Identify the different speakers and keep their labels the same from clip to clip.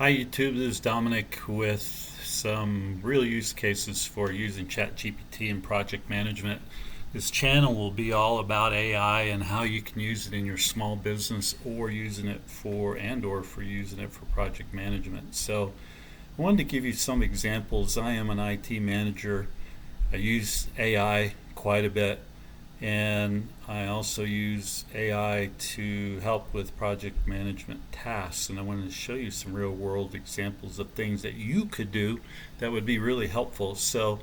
Speaker 1: Hi YouTube, this is Dominic with some real use cases for using ChatGPT in project management. This channel will be all about AI and how you can use it in your small business or using it for using it for project management. So I wanted to give you some examples. I am an IT manager. I use AI quite a bit, and I also use AI to help with project management tasks. And I wanted to show you some real world examples of things that you could do that would be really helpful. So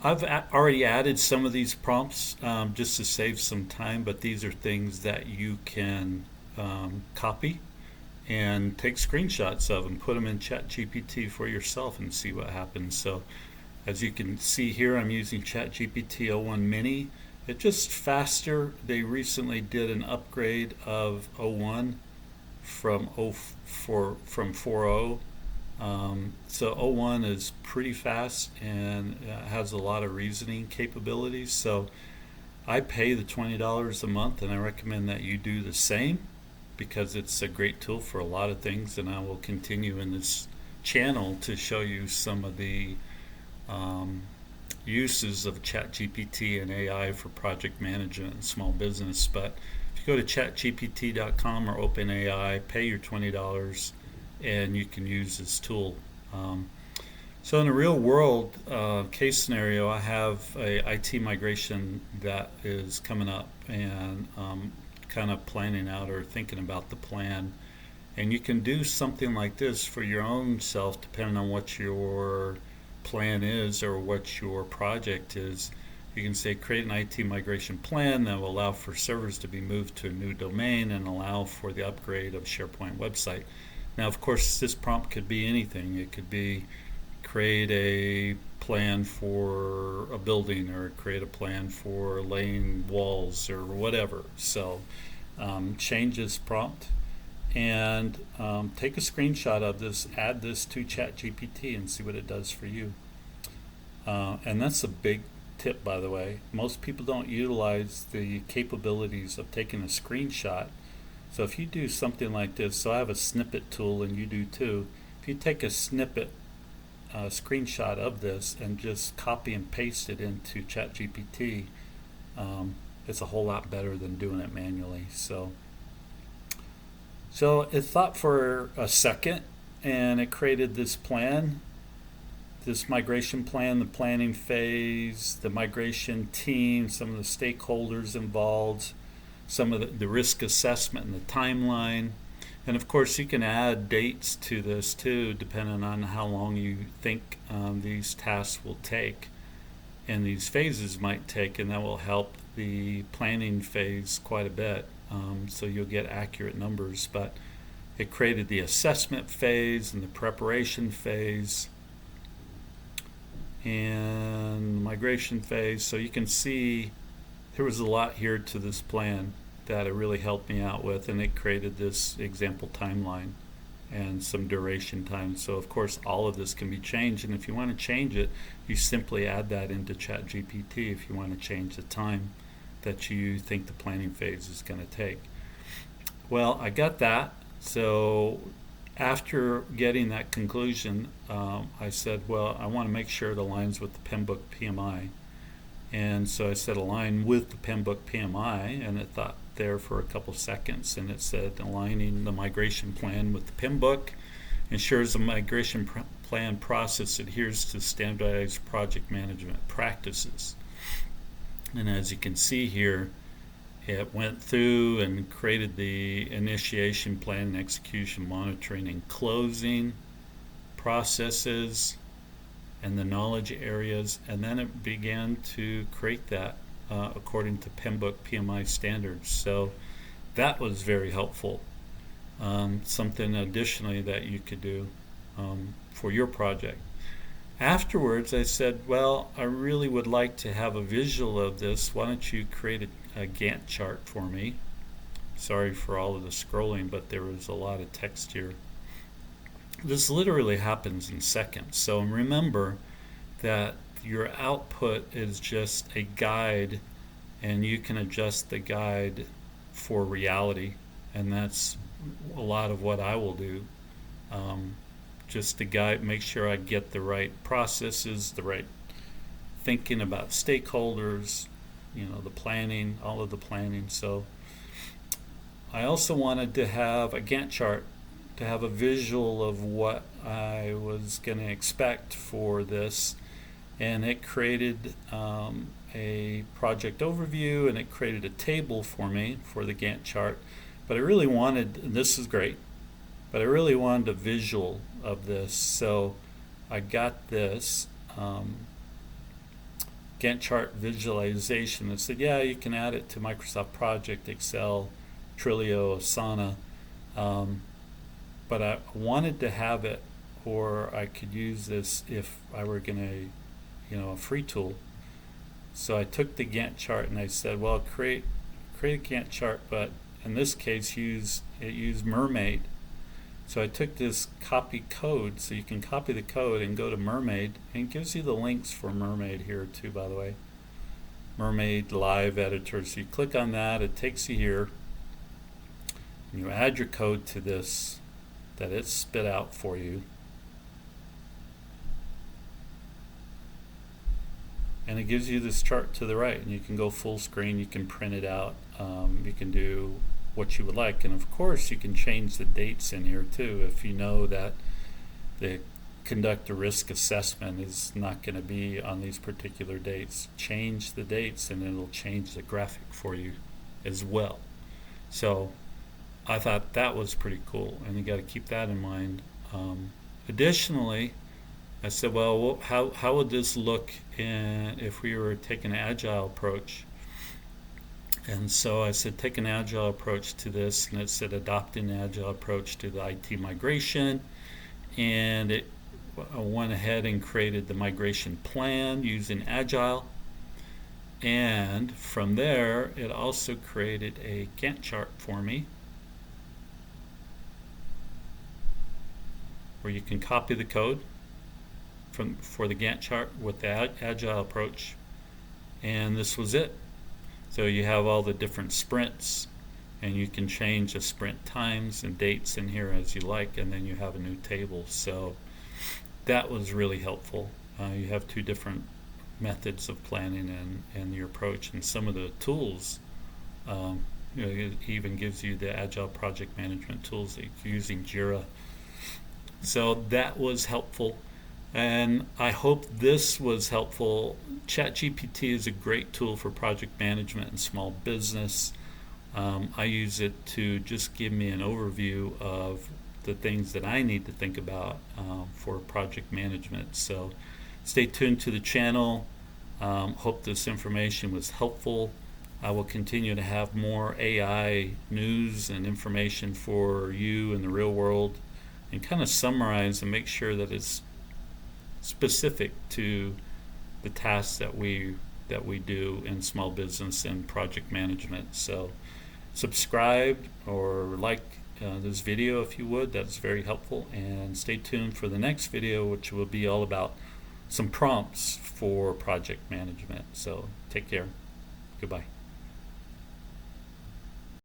Speaker 1: I've already added some of these prompts just to save some time, but these are things that you can copy and take screenshots of and put them in ChatGPT for yourself and see what happens. So as you can see here, I'm using ChatGPT o1 Mini. It's just faster. They recently did an upgrade of o1 from 4.0. So o1 is pretty fast and has a lot of reasoning capabilities. So I pay the $20 a month, and I recommend that you do the same because it's a great tool for a lot of things. And I will continue in this channel to show you some of the uses of ChatGPT and AI for project management and small business. But if you go to chatgpt.com or OpenAI, pay your $20 and you can use this tool. So in a real world case scenario, I have a IT migration that is coming up, and kind of planning out or thinking about the plan. And you can do something like this for your own self depending on what your plan is or what your project is. You can say create an IT migration plan that will allow for servers to be moved to a new domain and allow for the upgrade of SharePoint website. Now of course this prompt could be anything. It could be create a plan for a building or create a plan for laying walls or whatever. So change this prompt and take a screenshot of this, add this to ChatGPT and see what it does for you. And that's a big tip, by the way. Most people don't utilize the capabilities of taking a screenshot. So if you do something like this, so I have a snippet tool and you do too. If you take a snippet screenshot of this and just copy and paste it into ChatGPT, it's a whole lot better than doing it manually. So it thought for a second and it created this plan, this migration plan, the planning phase, the migration team, some of the stakeholders involved, some of the risk assessment and the timeline. And of course you can add dates to this too, depending on how long you think these tasks will take and these phases might take, and that will help the planning phase quite a bit. So you'll get accurate numbers. But it created the assessment phase and the preparation phase and migration phase. So you can see there was a lot here to this plan that it really helped me out with, and it created this example timeline and some duration time. So of course all of this can be changed, and if you want to change it, you simply add that into ChatGPT if you want to change the time that you think the planning phase is going to take. Well, I got that. So after getting that conclusion, I said, well, I want to make sure it aligns with the PMBOK PMI. And so I said align with the PMBOK PMI, and it thought there for a couple seconds, and it said aligning the migration plan with the PMBOK ensures the migration plan process adheres to standardized project management practices. And as you can see here, it went through and created the initiation plan and execution, monitoring and closing processes and the knowledge areas, and then it began to create that according to PMBOK PMI standards. So that was very helpful. Something additionally that you could do for your project. Afterwards I said, well, I really would like to have a visual of this. Why don't you create a Gantt chart for me? Sorry for all of the scrolling, but there was a lot of text here. This literally happens in seconds. So remember that your output is just a guide, and you can adjust the guide for reality, and that's a lot of what I will do. just to guide, make sure I get the right processes, the right thinking about stakeholders, the planning, all of the planning. So I also wanted to have a Gantt chart to have a visual of what I was going to expect for this, and it created a project overview, and it created a table for me for the Gantt chart. But I really wanted, and this is great, but I really wanted a visual of this, so I got this Gantt chart visualization that said, yeah, you can add it to Microsoft Project, Excel, Trello, Asana, but I wanted to have it, or I could use this if I were going to, a free tool. So I took the Gantt chart and I said, well, create a Gantt chart, but in this case, use Mermaid. So I took this copy code, so you can copy the code and go to Mermaid, and it gives you the links for Mermaid here too, by the way. Mermaid Live Editor. So you click on that, it takes you here, and you add your code to this that it spit out for you. And it gives you this chart to the right, and you can go full screen, you can print it out, you can do what you would like, and of course you can change the dates in here too. If you know that the conduct a risk assessment is not going to be on these particular dates, change the dates and it'll change the graphic for you as well. So I thought that was pretty cool, and you got to keep that in mind. Additionally, I said, well, how would this look if we were taking an agile approach? And so I said, take an agile approach to this, and it said adopt an agile approach to the IT migration, and it went ahead and created the migration plan using agile, and from there it also created a Gantt chart for me where you can copy the code for the Gantt chart with the agile approach, and this was it. So you have all the different sprints, and you can change the sprint times and dates in here as you like, and then you have a new table. So that was really helpful. You have two different methods of planning and your approach, and some of the tools, it even gives you the agile project management tools that you're using, Jira. So that was helpful, and I hope this was helpful. ChatGPT is a great tool for project management and small business. I use it to just give me an overview of the things that I need to think about for project management. So stay tuned to the channel. Hope this information was helpful. I will continue to have more AI news and information for you in the real world, and kind of summarize and make sure that it's specific to the tasks that we do in small business and project management. So subscribe or like this video if you would, that's very helpful, and stay tuned for the next video, which will be all about some prompts for project management. So take care. Goodbye.